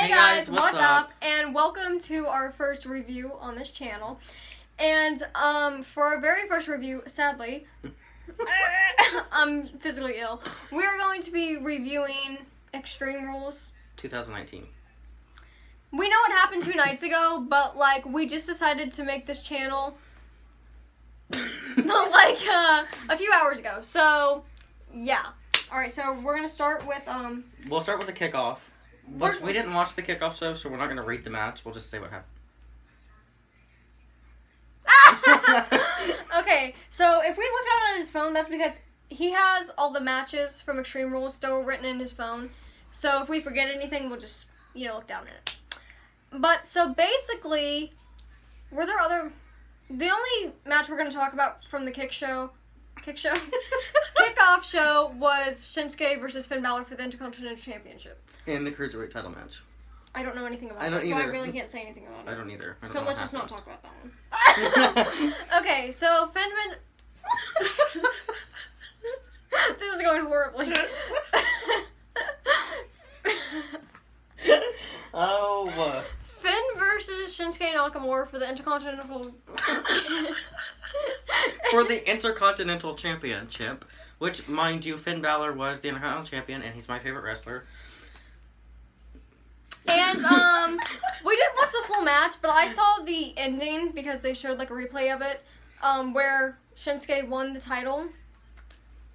Hey guys, what's up? And welcome to our first review on this channel. And for our very first review, sadly, I'm physically ill. We're going to be reviewing Extreme Rules 2019. We know what happened 2 nights ago, but like we just decided to make this channel like a few hours ago. So yeah. Alright, so we're gonna start with We'll start with the kickoff. Which we didn't watch the kickoff show, so we're not gonna rate the match. We'll just say what happened. Okay, so if we look down on his phone, that's because he has all the matches from Extreme Rules still written in his phone. So if we forget anything, we'll just, look down at it. But, so basically, were there other... The only match we're going to talk about from the kickoff show was Shinsuke versus Finn Balor for the Intercontinental Championship. And the Cruiserweight title match. I don't know anything about it, so I really can't say anything about it. I don't either. So let's just not talk about that one. Okay, so Finn... This is going horribly. Oh. Finn versus Shinsuke Nakamura for the Intercontinental... For the Intercontinental Championship, which, mind you, Finn Balor was the Intercontinental Champion, and he's my favorite wrestler. And, we didn't watch the full match, but I saw the ending because they showed, like, a replay of it, where Shinsuke won the title.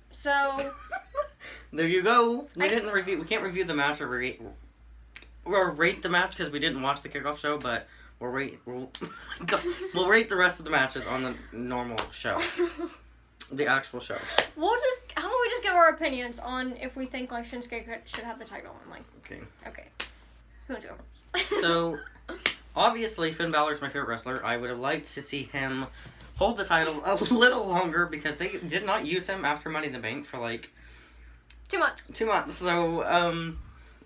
So... There you go. We can't review the match or rate the match because we didn't watch the kickoff show, but we'll rate the rest of the matches on the normal show. The actual show. How about we just give our opinions on if we think, like, Shinsuke should have the title and, like... Okay. Who wants to go first? So, obviously, Finn Balor's my favorite wrestler. I would have liked to see him hold the title a little longer because they did not use him after Money in the Bank for, like... 2 months. 2 months. So,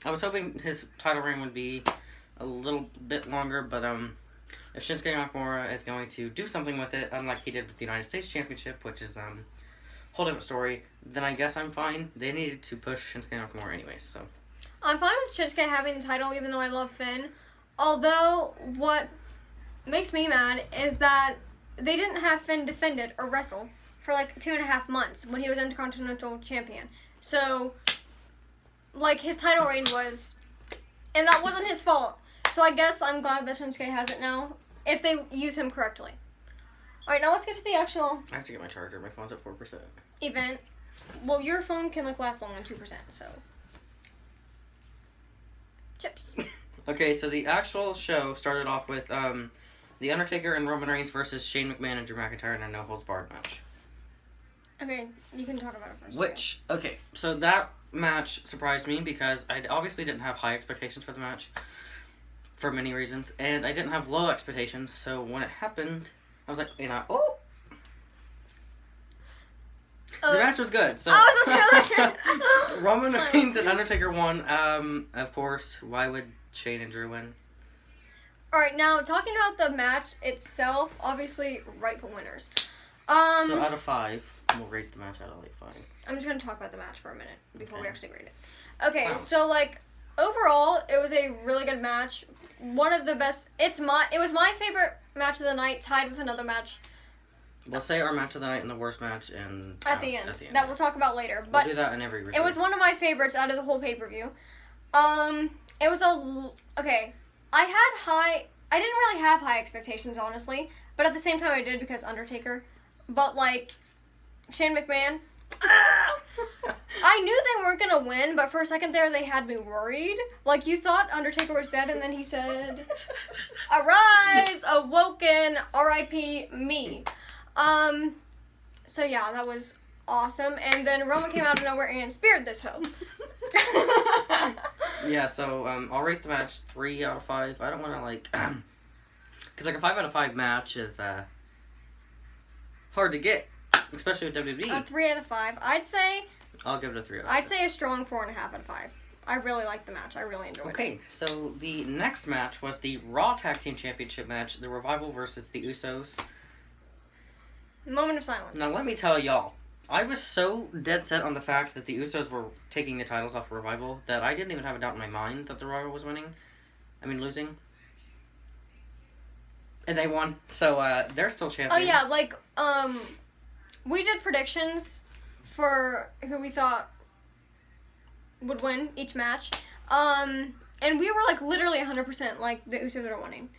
I was hoping his title reign would be a little bit longer, but, if Shinsuke Nakamura is going to do something with it, unlike he did with the United States Championship, which is, a whole different story, then I guess I'm fine. They needed to push Shinsuke Nakamura anyways, so... I'm fine with Shinsuke having the title, even though I love Finn. Although, what makes me mad is that they didn't have Finn defend it or wrestle for like 2.5 months when he was Intercontinental Champion. So, like, his title reign was... And that wasn't his fault. So I guess I'm glad that Shinsuke has it now, if they use him correctly. Alright, now let's get to the actual... I have to get my charger. My phone's at 4%. Event. Well, your phone can, like, last longer than 2%, so... Chips. Okay, so the actual show started off with The Undertaker and Roman Reigns versus Shane McMahon and Drew McIntyre in a no-holds-barred match. Okay, you can talk about it first. Okay, so that match surprised me because I obviously didn't have high expectations for the match for many reasons, and I didn't have low expectations, so when it happened, I was like, the match was good. So Roman Reigns and Undertaker won. Of course, why would Shane and Drew win? Alright, now talking about the match itself, obviously rightful winners. So out of 5, we'll rate the match out of like 5. I'm just gonna talk about the match for a minute before we actually rate it. Okay, so like overall, it was a really good match. One of the best. It was my favorite match of the night, tied with another match. We'll say our match of the night and the worst match at the end. That we'll talk about later. But we'll do that in every review. It was one of my favorites out of the whole pay-per-view. It was okay. I didn't really have high expectations, honestly, but at the same time I did because Undertaker. But like Shane McMahon, I knew they weren't gonna win, but for a second there they had me worried. Like, you thought Undertaker was dead, and then he said, "Arise, awoken, R.I.P. me." So yeah, that was awesome. And then Roman came out of nowhere and speared this hoe. Yeah, so, I'll rate the match 3 out of 5. I don't want to, like, because, like, a 5 out of 5 match is, hard to get, especially with WWE. A 3 out of 5. I'll give it a 3 out of 5. I'd say a strong 4.5 out of 5. I really liked the match. I really enjoyed it. Okay, so the next match was the Raw Tag Team Championship match, The Revival versus the Usos. Moment of silence. Now, let me tell y'all, I was so dead set on the fact that the Usos were taking the titles off Revival that I didn't even have a doubt in my mind that the Revival was winning. losing. And they won, so they're still Oh champions. yeah, like we did predictions for who we thought would win each match. And we were like literally 100% like the Usos are winning.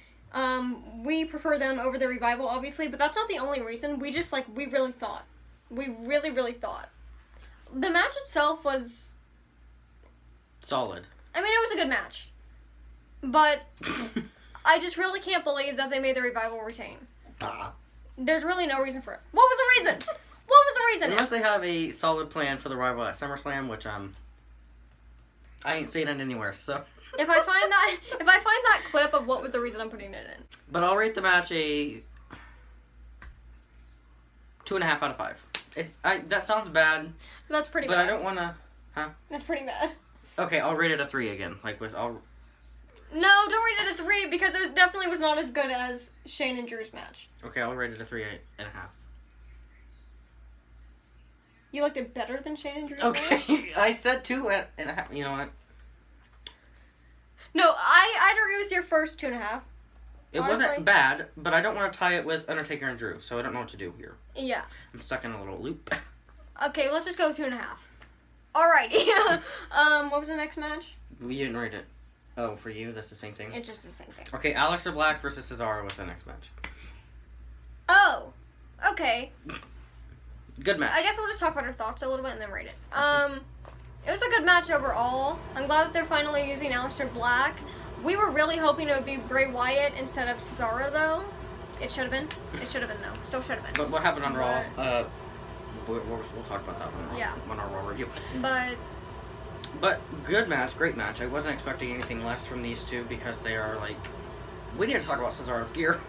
We prefer them over the Revival, obviously, but that's not the only reason. We just we really thought. We really, really thought. The match itself was solid. I mean, it was a good match. But I just really can't believe that they made the Revival retain. There's really no reason for it. What was the reason? What was the reason? Unless they have a solid plan for the Revival at SummerSlam, which I ain't seen it anywhere, so. If I find that clip of what was the reason, I'm putting it in. But I'll rate the match a 2.5 out of 5. That sounds bad. That's pretty but bad. But I don't want to. Huh? That's pretty bad. Okay, I'll rate it a 3 again. No, don't rate it a 3 because it definitely was not as good as Shane and Drew's match. Okay, I'll rate it a 3.5. You liked it better than Shane and Drew's match? Okay, I said 2.5. You know what? No, I'd agree with your first 2.5. It wasn't bad, but I don't want to tie it with Undertaker and Drew, so I don't know what to do here. Yeah. I'm stuck in a little loop. Okay, let's just go 2.5. Alrighty. What was the next match? You didn't rate it. Oh, for you, that's the same thing? It's just the same thing. Okay, Aleister Black versus Cesaro was the next match. Oh, okay. Good match. I guess we'll just talk about our thoughts a little bit and then rate it. It was a good match overall. I'm glad that they're finally using Aleister Black. We were really hoping it would be Bray Wyatt instead of Cesaro, though. It should have been. It should have been, though. Still should have been. But what happened on Raw? We'll talk about that on our Raw review. But good match, great match. I wasn't expecting anything less from these two because they are we need to talk about Cesaro's gear.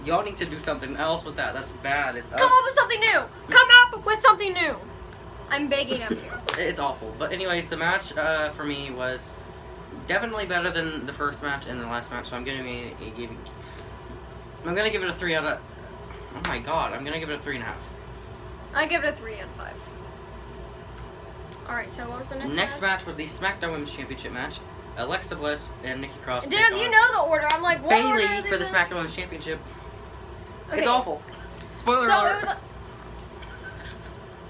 Y'all need to do something else with that. That's bad. Come up with something new. Come up with something new. I'm begging of you. It's awful. But anyways, the match for me was definitely better than the first match and the last match. So I'm gonna give it a 3 out of. Oh my god! I'm gonna give it a 3.5. I give it a 3 out of 5. Alright, so what was the next match? Was the SmackDown Women's Championship match. Alexa Bliss and Nikki Cross. Damn, you know the order. I'm like, what Bayley order for the SmackDown Women's Championship. Okay. It's awful. Spoiler alert.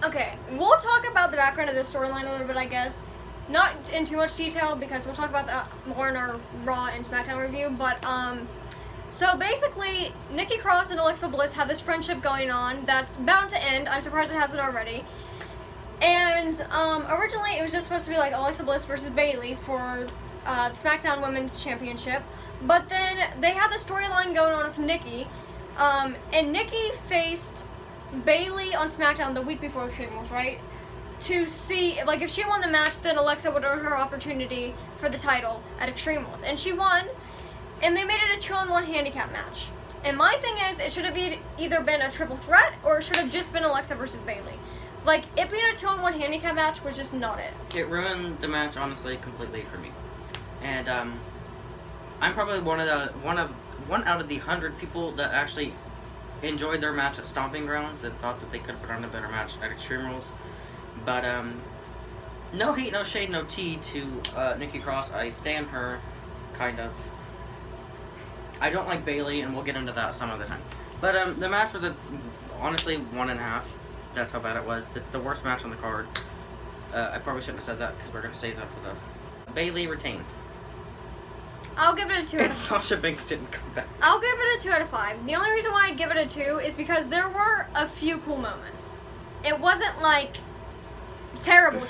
Okay, we'll talk about the background of this storyline a little bit, I guess. Not in too much detail because we'll talk about that more in our Raw and SmackDown review. But so basically, Nikki Cross and Alexa Bliss have this friendship going on that's bound to end. I'm surprised it hasn't already. And originally it was just supposed to be Alexa Bliss versus Bayley for the SmackDown Women's Championship. But then they had the storyline going on with Nikki. And Nikki faced Bayley on SmackDown the week before Extreme Rules, right? To see, if she won the match, then Alexa would earn her opportunity for the title at Extreme Rules. And she won, and they made it a 2-on-1 handicap match. And my thing is, it should have either been a triple threat, or it should have just been Alexa versus Bayley. It being a 2-on-1 handicap match was just not it. It ruined the match, honestly, completely for me. And, I'm probably one out of the 100 people that actually enjoyed their match at Stomping Grounds and thought that they could put on a better match at Extreme Rules. But, no hate, no shade, no tea to Nikki Cross. I stan her, kind of. I don't like Bayley, and we'll get into that some other time. But, the match was honestly 1.5. That's how bad it was. The worst match on the card. I probably shouldn't have said that because we're going to save that for the... Bayley retained. I'll give it a 2 out And of 5. Sasha Banks didn't come back. I'll give it a 2 out of 5. The only reason why I'd give it a 2 is because there were a few cool moments. It wasn't terrible.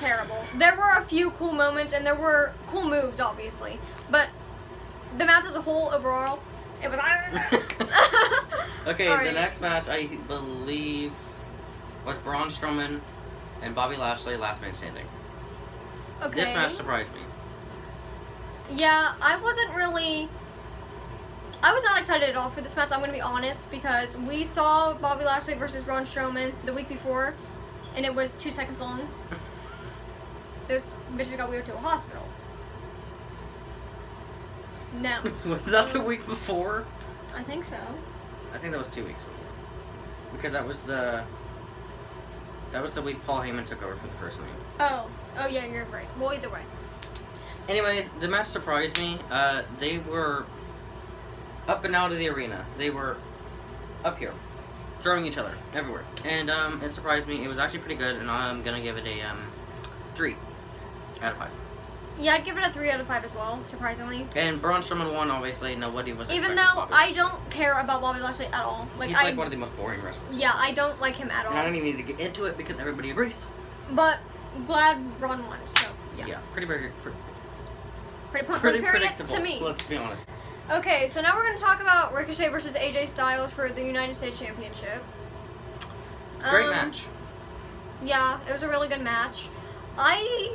There were a few cool moments and there were cool moves, obviously. But the match as a whole, overall, it was... Okay, Sorry. The next match, I believe, was Braun Strowman and Bobby Lashley, Last Man Standing. Okay. This match surprised me. Yeah, I was not excited at all for this match, I'm going to be honest, because we saw Bobby Lashley versus Braun Strowman the week before, and it was 2 seconds long. Those bitches got wheeled to a hospital. No. Was that the week before? I think so. I think that was 2 weeks before. Because that was the week Paul Heyman took over for the first night. Oh yeah, you're right. Well, either way. Anyways, the match surprised me. They were up and out of the arena. They were up here, throwing each other everywhere, and it surprised me. It was actually pretty good, and I'm gonna give it a 3 out of 5. Yeah, I'd give it a 3 out of 5 as well, surprisingly. And Braun Strowman won, obviously. Nobody was. Even expecting though Bobby. I don't care about Bobby Lashley at all. He's like one of the most boring wrestlers. Yeah, I don't like him at all. And I don't even need to get into it because everybody agrees. But glad Braun won, so yeah. Yeah, pretty Pretty predictable. to me. Let's be honest. Okay, so now we're going to talk about Ricochet versus AJ Styles for the United States Championship. Great match. Yeah, it was a really good match. My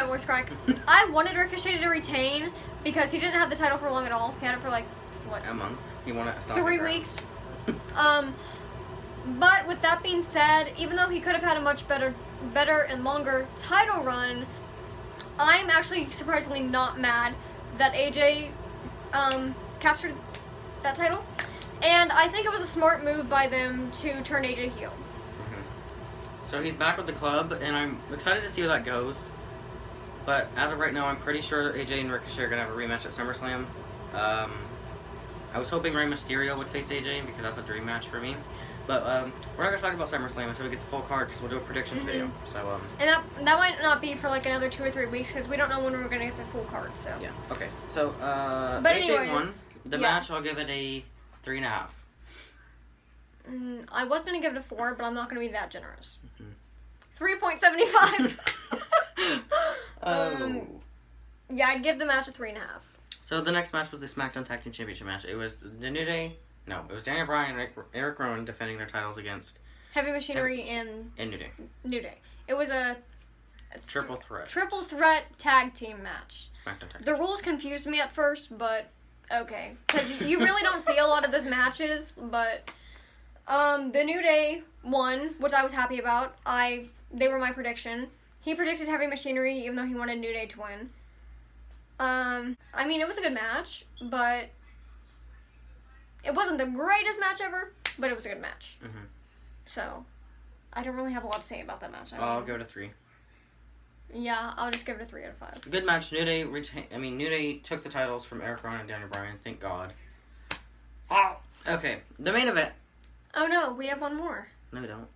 voice crack. I wanted Ricochet to retain because he didn't have the title for long at all. He had it for like, what? A month. He won it. 3 weeks. But with that being said, even though he could have had a much better and longer title run, I'm actually surprisingly not mad that AJ captured that title. And I think it was a smart move by them to turn AJ heel. So he's back with the club, and I'm excited to see where that goes. But as of right now, I'm pretty sure AJ and Ricochet are going to have a rematch at SummerSlam. I was hoping Rey Mysterio would face AJ because that's a dream match for me. But we're not going to talk about SummerSlam until we get the full card because we'll do a predictions video. So and that might not be for like another 2 or 3 weeks because we don't know when we're going to get the full card. So yeah, okay. So but AJ anyways, won. The match, I'll give it a 3.5. I was going to give it a 4, but I'm not going to be that generous. 3.75. Yeah, I'd give the match a 3.5. So the next match was the SmackDown Tag Team Championship match. It was the New Day. No, it was Daniel Bryan and Eric Rowan defending their titles against Heavy Machinery and New Day. New Day. It was a triple threat tag team match. SmackDown Tag Team. The rules confused me at first, but okay, because you really don't see a lot of those matches. But the New Day won, which I was happy about. They were my prediction. He predicted Heavy Machinery, even though he wanted New Day to win. I mean, it was a good match, but it wasn't the greatest match ever, but it was a good match. So, I don't really have a lot to say about that match. I'll give it a 3. Yeah, I'll just give it a 3 out of 5. Good match. New Day took the titles from Eric Rowan and Daniel Bryan. Thank God. Okay, the main event. Oh no, we have one more. No, we don't.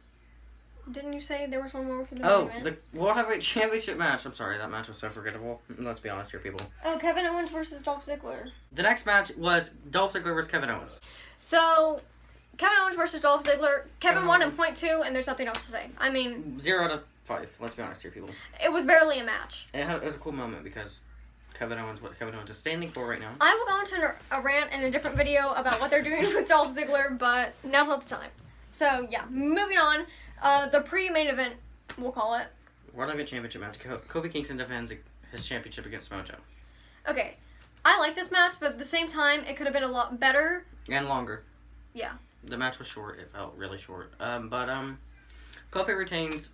Didn't you say there was one more for the main event? The World Heavyweight Championship match. I'm sorry, that match was so forgettable. Let's be honest here, people. Oh, Kevin Owens versus Dolph Ziggler. The next match was Dolph Ziggler versus Kevin Owens. So, Kevin Owens versus Dolph Ziggler. Kevin won in point 2, and there's nothing else to say. I mean... 0 out of 5. Let's be honest here, people. It was barely a match. It was a cool moment because what Kevin Owens is standing for right now. I will go into a rant in a different video about what they're doing with Dolph Ziggler, but now's not the time. So, yeah, moving on. The pre-main event, we'll call it. World Heavyweight Championship match. Kofi Kingston defends his championship against Mojo. Okay. I like this match, but at the same time, it could have been a lot better. And longer. Yeah. The match was short. It felt really short. But Kofi retains.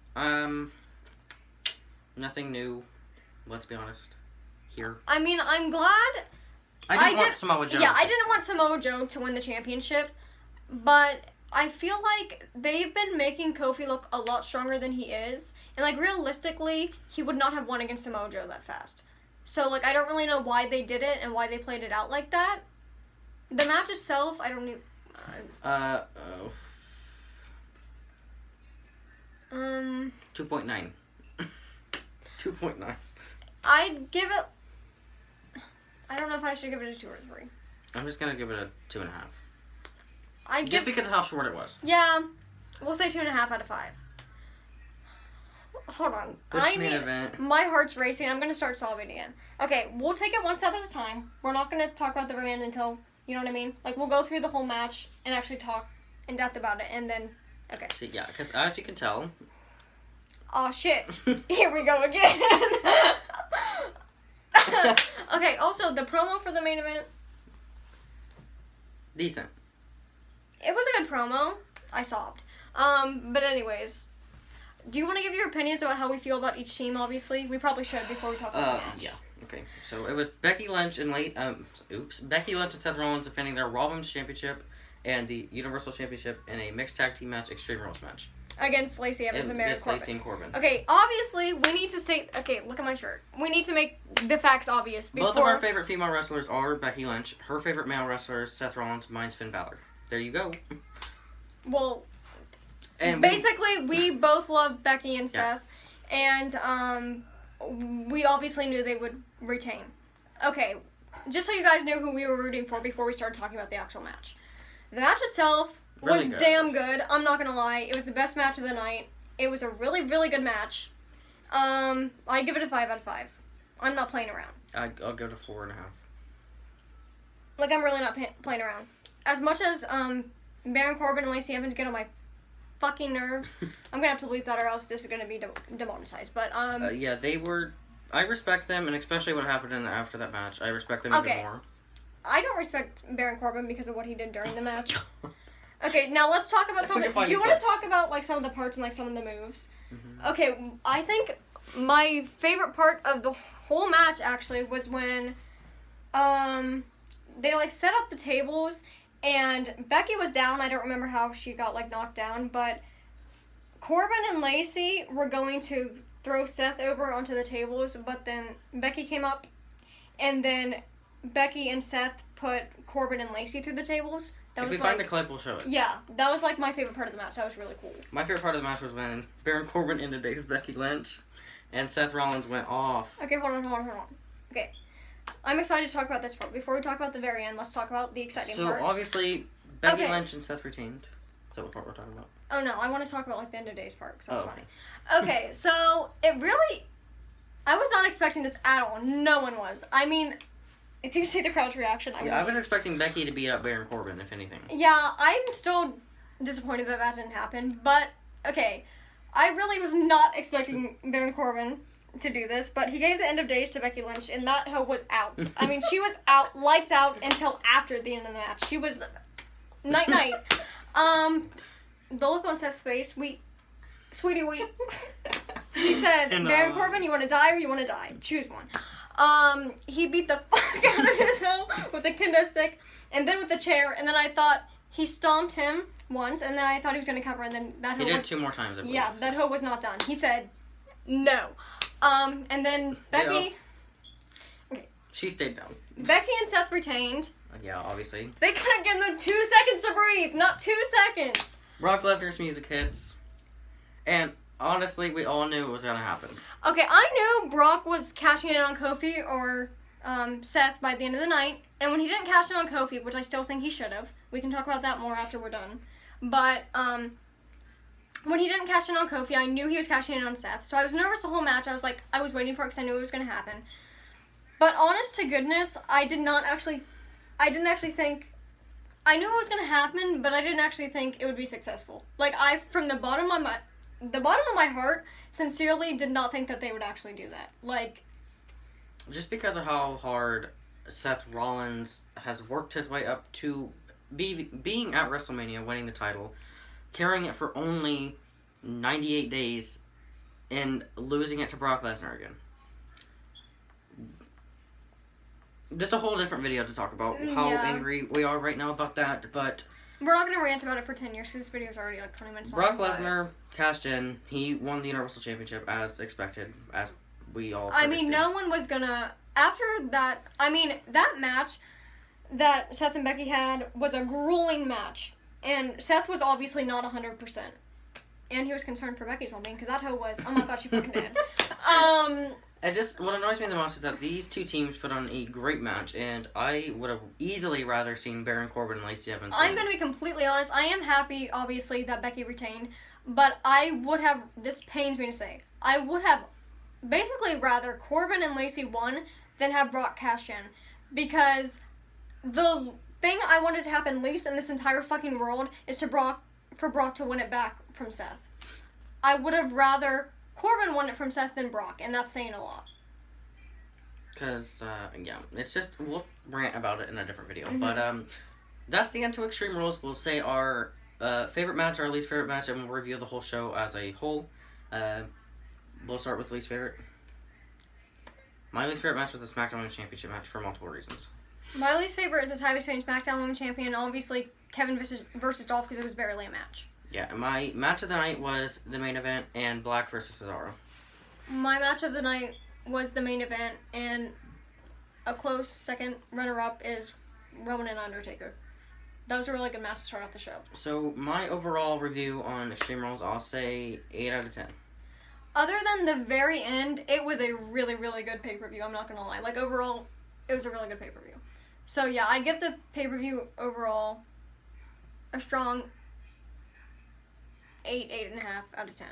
Nothing new. Let's be honest. Here. I mean, I'm glad. I didn't want Samoa Joe. Yeah, I didn't want Samoa Joe to win the championship, but I feel like they've been making Kofi look a lot stronger than he is, and like realistically, he would not have won against Samoa Joe that fast. So like, I don't really know why they did it and why they played it out like that. The match itself, I don't even. 2.9. 2.9. I'd give it. I don't know if I should give it a 2 or 3. I'm just gonna give it a 2.5. I'd just because of how short it was. Yeah, we'll say 2.5 out of 5. Hold on. My heart's racing. I'm gonna start solving again. Okay, we'll take it one step at a time. We're not gonna talk about the rant until, you know what I mean? Like, we'll go through the whole match and actually talk in depth about it, and then, okay. See, yeah, because as you can tell. Oh shit! Here we go again. Okay. Also, the promo for the main event. Decent. It was a good promo. I sobbed. But anyways, do you want to give your opinions about how we feel about each team? Obviously, we probably should before we talk about the match. Yeah. Okay. So it was Becky Lynch and Becky Lynch and Seth Rollins defending their Raw Women's Championship and the Universal Championship in a mixed tag team match, Extreme Rules match. against Lacey Evans and Baron Against Corbin. Lacey and Corbin. Okay, obviously we need to say. Okay, look at my shirt. We need to make the facts obvious before. Both of our favorite female wrestlers are Becky Lynch. Her favorite male wrestler is Seth Rollins. Mine's Finn Balor. There you go. Well, And basically we both love Becky and Seth, and we obviously knew they would retain. Okay, just so you guys knew who we were rooting for before we started talking about the actual match. The match itself was Really good. damn good. I'm not gonna lie. It was the best match of the night. It was a really, really good match. I give it a 5 out of 5. I'm not playing around. I'll go to 4.5. Like, I'm really not playing around. As much as Baron Corbin and Lacey Evans get on my fucking nerves, I'm gonna have to leave that or else this is gonna be demonetized. But yeah, they were. I respect them, and especially what happened after that match. I respect them even more. I don't respect Baron Corbin because of what he did during the match. Okay, now let's talk about some of the... Do you want to talk about, like, some of the parts and, like, some of the moves? Mm-hmm. Okay, I think my favorite part of the whole match, actually, was when, they, like, set up the tables, and Becky was down. I don't remember how she got, like, knocked down, but Corbin and Lacey were going to throw Seth over onto the tables, but then Becky came up, and then Becky and Seth put Corbin and Lacey through the tables. That If was we find the clip, we'll show it. Yeah, that was like my favorite part of the match. That was really cool. My favorite part of the match was when Baron Corbin introduced Becky Lynch, and Seth Rollins went off. Okay, hold on. Okay, I'm excited to talk about this part. Before we talk about the very end, let's talk about the exciting part. So obviously, Becky Okay. Lynch and Seth retained. Is that what part we're talking about? Oh no, I want to talk about like the end of days part because that's Oh. funny. Okay, so it really, I was not expecting this at all. No one was. I mean, if you see the crowd's reaction, I was expecting Becky to beat up Baron Corbin, if anything. Yeah, I'm still disappointed that that didn't happen. But okay, I really was not expecting Baron Corbin to do this, but he gave the end of days to Becky Lynch, and that hoe was out. I mean, she was out, lights out, until after the end of the match. She was night. The look on Seth's face, sweetie, he said, And, Baron Corbin, you want to die or you want to die? Choose one. He beat the fuck out of his hoe with the kendo stick, and then with the chair, and then I thought he stomped him once, and then I thought he was going to cover, and then that hoe He did 2 more times, I believe. yeah, that hoe was not done. He said, no. And then Becky... She stayed down. Becky and Seth retained. Yeah, obviously. They could have given them 2 seconds to breathe, not 2 seconds. Brock Lesnar's music hits, and honestly, we all knew it was gonna happen. Okay, I knew Brock was cashing in on Kofi or Seth by the end of the night, and when he didn't cash in on Kofi, which I still think he should have, we can talk about that more after we're done, but when he didn't cash in on Kofi, I knew he was cashing in on Seth, so I was nervous the whole match. I was waiting for it because I knew it was going to happen. But honest to goodness, I didn't actually think, I knew it was going to happen, but I didn't actually think it would be successful. Like, from the bottom of my heart, sincerely did not think that they would actually do that. Like, just because of how hard Seth Rollins has worked his way up to being at WrestleMania, winning the title, carrying it for only 98 days, and losing it to Brock Lesnar again. Just a whole different video to talk about how angry we are right now about that, but... We're not going to rant about it for 10 years, because this video is already like 20 minutes Brock long. Lesnar cashed in. He won the Universal Championship as expected, as we all I predicted. mean, no one was gonna... After that... I mean, that match that Seth and Becky had was a grueling match. And Seth was obviously not 100%. And he was concerned for Becky's well-being, because that hoe was... Oh my god, she fucking did. And just, what annoys me the most is that these two teams put on a great match, and I would have easily rather seen Baron Corbin and Lacey Evans I'm win. gonna be completely honest. I am happy, obviously, that Becky retained. But I would have... This pains me to say. I would have basically rather Corbin and Lacey won than have Brock cash in. Because the thing I wanted to happen least in this entire fucking world is for Brock to win it back from Seth. I would have rather Corbin won it from Seth than Brock, and that's saying a lot. Because, yeah, it's just, we'll rant about it in a different video. Mm-hmm. But, that's the end to Extreme Rules. We'll say our favorite match, our least favorite match, and we'll review the whole show as a whole. We'll start with least favorite. My least favorite match was the SmackDown Women's Championship match for multiple reasons. My least favorite is the tie between SmackDown Women's Champion and obviously Kevin versus Dolph because it was barely a match. Yeah, my match of the night was the main event and Black versus Cesaro. My match of the night was the main event, and a close second runner-up is Roman and Undertaker. That was a really good match to start off the show. So my overall review on Extreme Rules, I'll say 8 out of 10. Other than the very end, it was a really, really good pay-per-view. I'm not gonna lie. Like, overall, it was a really good pay-per-view. So yeah, I'd give the pay-per-view overall a strong 8.5 out of 10.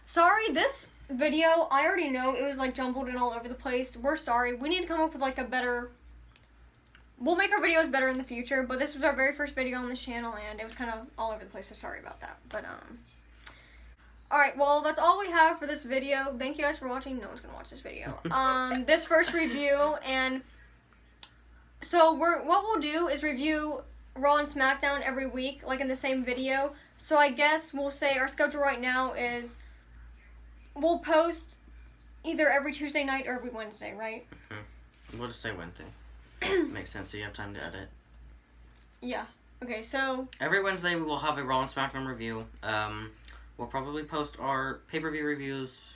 Sorry, this video, I already know it was like jumbled and all over the place. We're sorry. We need to come up with like a better... We'll make our videos better in the future, but this was our very first video on this channel and it was kind of all over the place, so sorry about that. But, alright, well, that's all we have for this video. Thank you guys for watching. No one's gonna watch this video. This first review, and so what we'll do is review Raw and SmackDown every week, like in the same video. So I guess we'll say our schedule right now is we'll post either every Tuesday night or every Wednesday, right? We'll just say Wednesday. Makes sense, so you have time to edit. Yeah. Okay, so every Wednesday we will have a Raw and SmackDown review. We'll probably post our pay-per-view reviews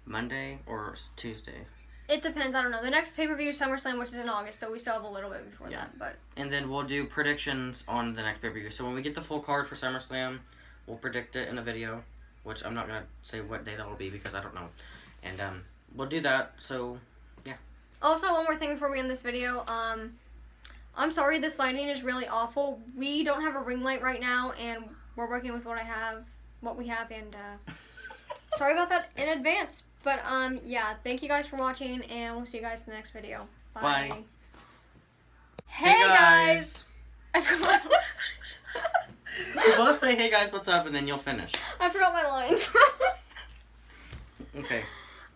Monday or Tuesday. It depends. I don't know. The next pay-per-view is SummerSlam, which is in August, so we still have a little bit before that. But and then we'll do predictions on the next pay-per-view. So when we get the full card for SummerSlam, we'll predict it in a video, which I'm not gonna say what day that will be because I don't know. And we'll do that. So yeah. Also, one more thing before we end this video. I'm sorry, this lighting is really awful. We don't have a ring light right now, and we're working with what we have, and sorry about that in advance. But yeah, thank you guys for watching, and we'll see you guys in the next video. Bye. Bye. Hey guys! I forgot. You both say hey guys, what's up, and then you'll finish. I forgot my lines. Okay.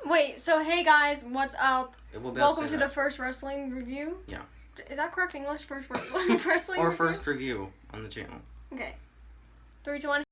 Wait, so hey guys, what's up? Welcome to the the first wrestling review. Yeah. Is that correct English? First wrestling or review? first review on the channel. Okay. 3, 2, 1.